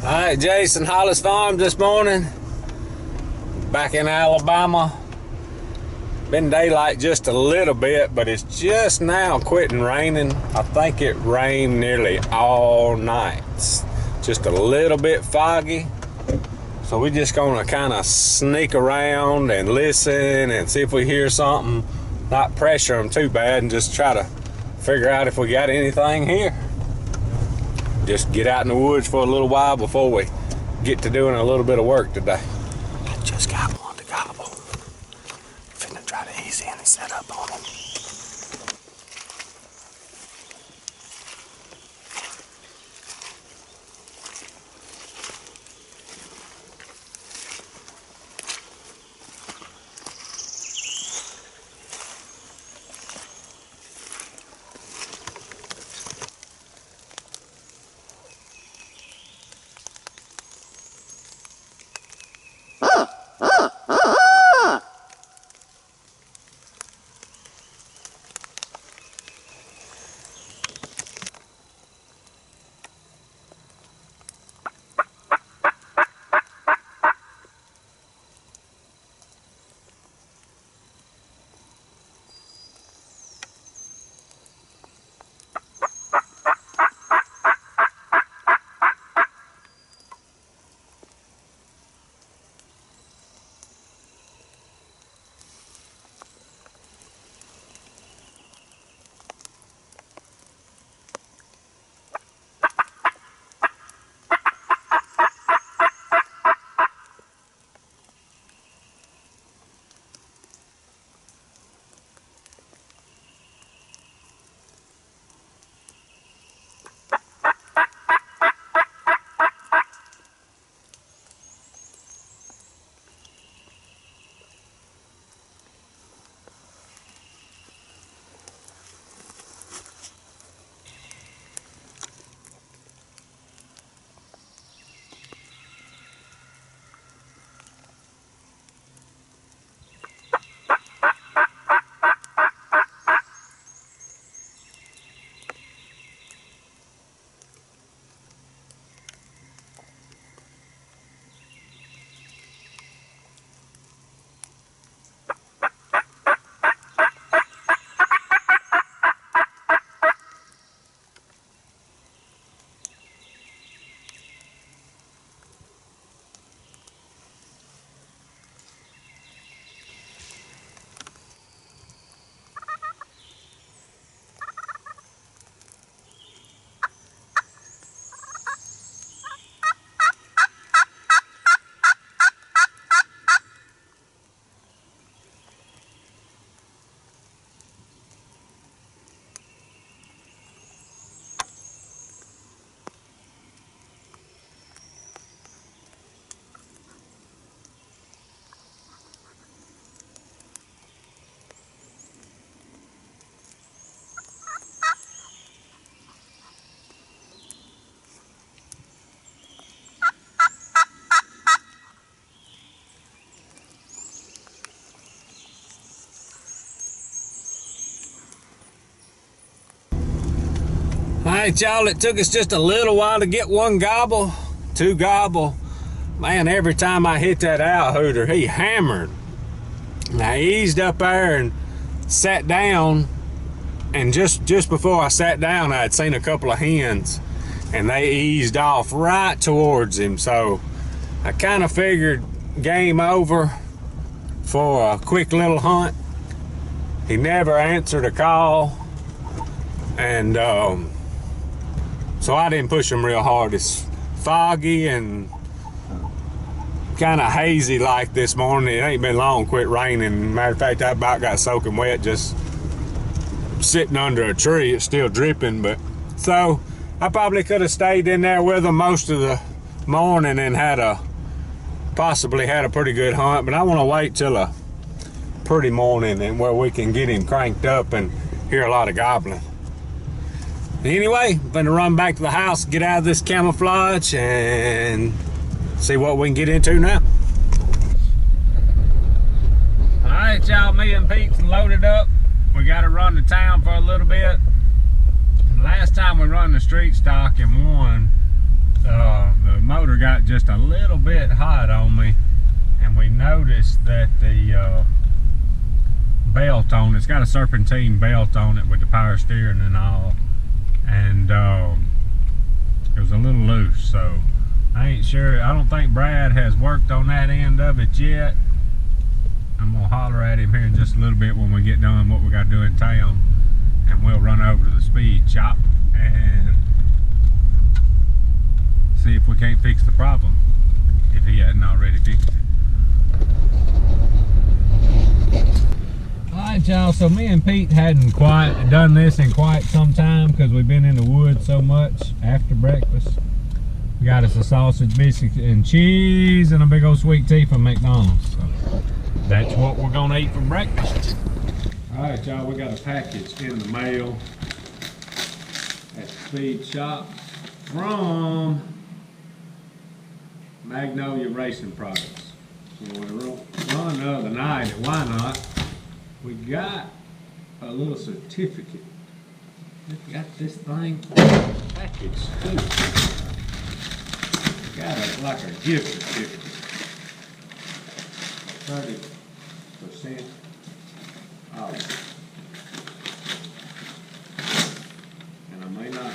Alright, Jason, Hollis Farm this morning. Back in Alabama. Been daylight just a little bit, but it's just now quitting raining. I think it rained nearly all night. It's just a little bit foggy. So we're just gonna kind of sneak around and listen and see if we hear something. Not pressure them too bad and just try to figure out if we got anything here. Just get out in the woods for a little while before we get to doing a little bit of work today. I just got one to gobble. Finna try to ease in and set up on him. Alright, y'all, it took us just a little while to get one gobble, two gobble. Man, every time I hit that owl hooter, he hammered. I eased up there and sat down, and just before I sat down, I had seen a couple of hens, and they eased off right towards him. So I kind of figured game over for a quick little hunt. He never answered a call, and so I didn't push him real hard. It's foggy and kind of hazy like this morning. It ain't been long quit raining. Matter of fact, I about got soaking wet just sitting under a tree. It's still dripping, but so I probably could have stayed in there with him most of the morning and possibly had a pretty good hunt, but I want to wait till a pretty morning and where we can get him cranked up and hear a lot of gobbling. Anyway, I'm gonna run back to the house, get out of this camouflage, and see what we can get into now. All right, y'all, me and Pete's loaded up. We got to run to town for a little bit. Last time we run the street stock and won, the motor got got just a little bit hot on me, and we noticed that the belt on it's got a serpentine belt on it with the power steering and all, and it was a little loose, so I ain't sure. I don't think Brad has worked on that end of it yet. I'm gonna holler at him here in just a little bit when we get done what we got to do in town, and we'll run over to the speed shop and see if we can't fix the problem, if he hadn't already fixed it. Alright y'all, so me and Pete hadn't quite done this in quite some time because we've been in the woods so much after breakfast. We got us a sausage, biscuits, and cheese, and a big old sweet tea from McDonald's. So that's what we're gonna eat for breakfast. Alright y'all, we got a package in the mail at the speed shop from Magnolia Racing Products. So we run the other night at Why Not, we got a little certificate. We got this thing packaged too. We got it like a gift certificate. 30% off. And I may not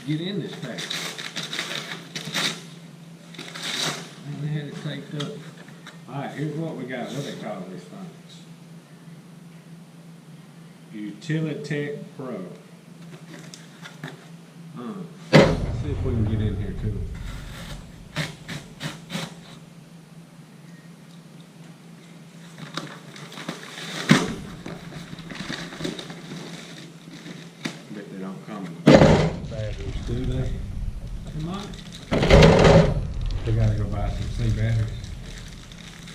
get in this package. I had it taped up. Alright, here's what we got. What do they call these things? Utilitech Pro. Let's see if we can get in here too. Bet they don't come with batteries, do they? Come on. We gotta go buy some C batteries.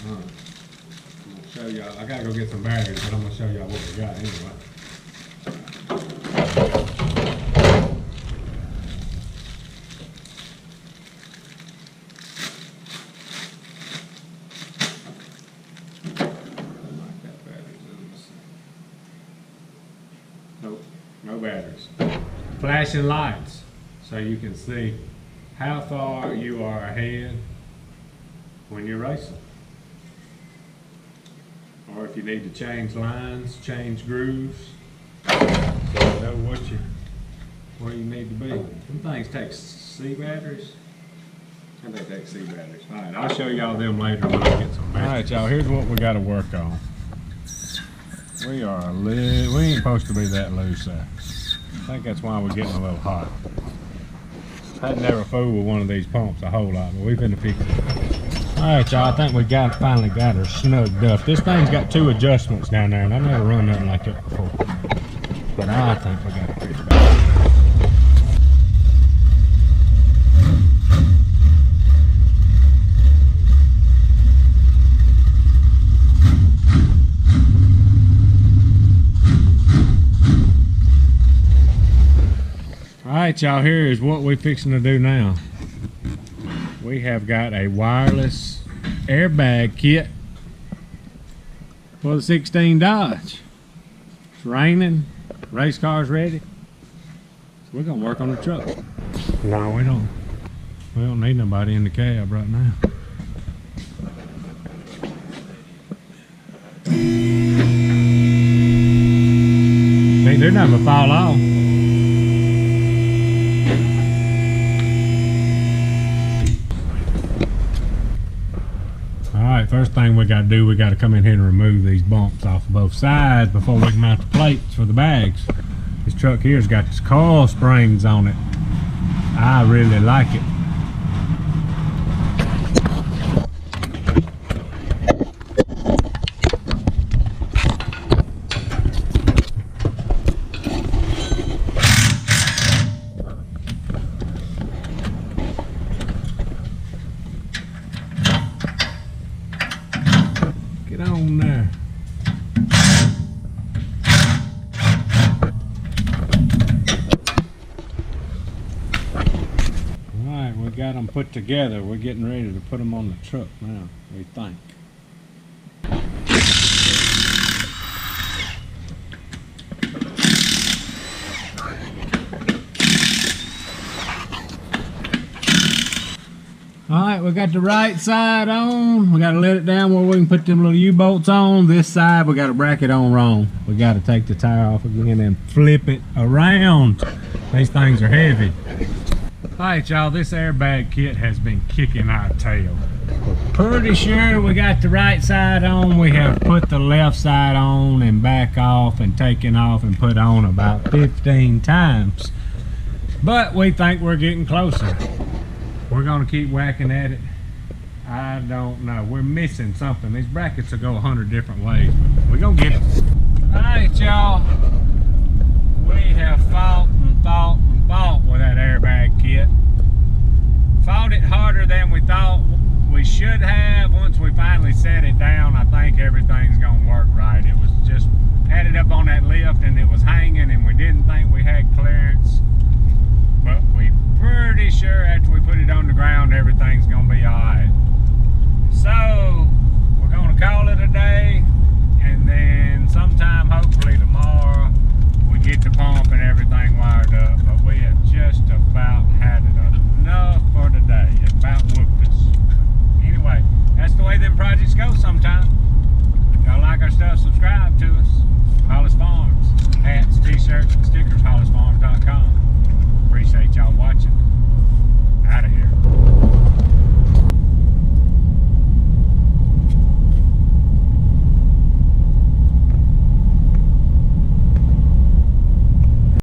I'm gonna show y'all. I gotta go get some batteries, but I'm gonna show y'all what we got anyway. Nope, no batteries. Flashing lights, so you can see how far you are ahead when you're racing. Or if you need to change lines, change grooves, so you know where you need to be. Some things take C batteries, and they take C batteries. Alright, I'll show y'all them later when I get some batteries. Alright y'all, here's what we gotta work on. We ain't supposed to be that loose there. I think that's why we're getting a little hot. I'd never fool with one of these pumps a whole lot, but we've been to fix it. Alright y'all, I think we finally got her snugged up. This thing's got 2 adjustments down there, and I've never run nothing like that before. But I think we got it pretty bad. Alright y'all, here is what we're fixing to do now. We have got a wireless airbag kit for the 16 Dodge. It's raining, race car's ready. So we're gonna work on the truck. No, we don't. We don't need nobody in the cab right now. Can't do nothing but fall off. Alright, first thing we got to do, we got to come in here and remove these bumps off of both sides before we can mount the plates for the bags. This truck here's got this coil springs on it. I really like it. Get on there. Alright, we got them put together. We're getting ready to put them on the truck now, we think. Alright, we got the right side on. We gotta let it down where we can put them little U-bolts on. This side we got a bracket on wrong. We gotta take the tire off again and flip it around. These things are heavy. Alright y'all, this airbag kit has been kicking our tail. We're pretty sure we got the right side on. We have put the left side on and back off and taken off and put on about 15 times. But we think we're getting closer. We're gonna keep whacking at it. I don't know. We're missing something. These brackets will go 100 different ways, but we're gonna get it. Alright y'all. We have fought and fought and fought with that airbag kit. Fought it harder than we thought we should have. Once we finally set it down, I think everything's gonna work right. It was just had it up on that lift and it was hanging and we didn't think we had clearance. But we pretty sure after we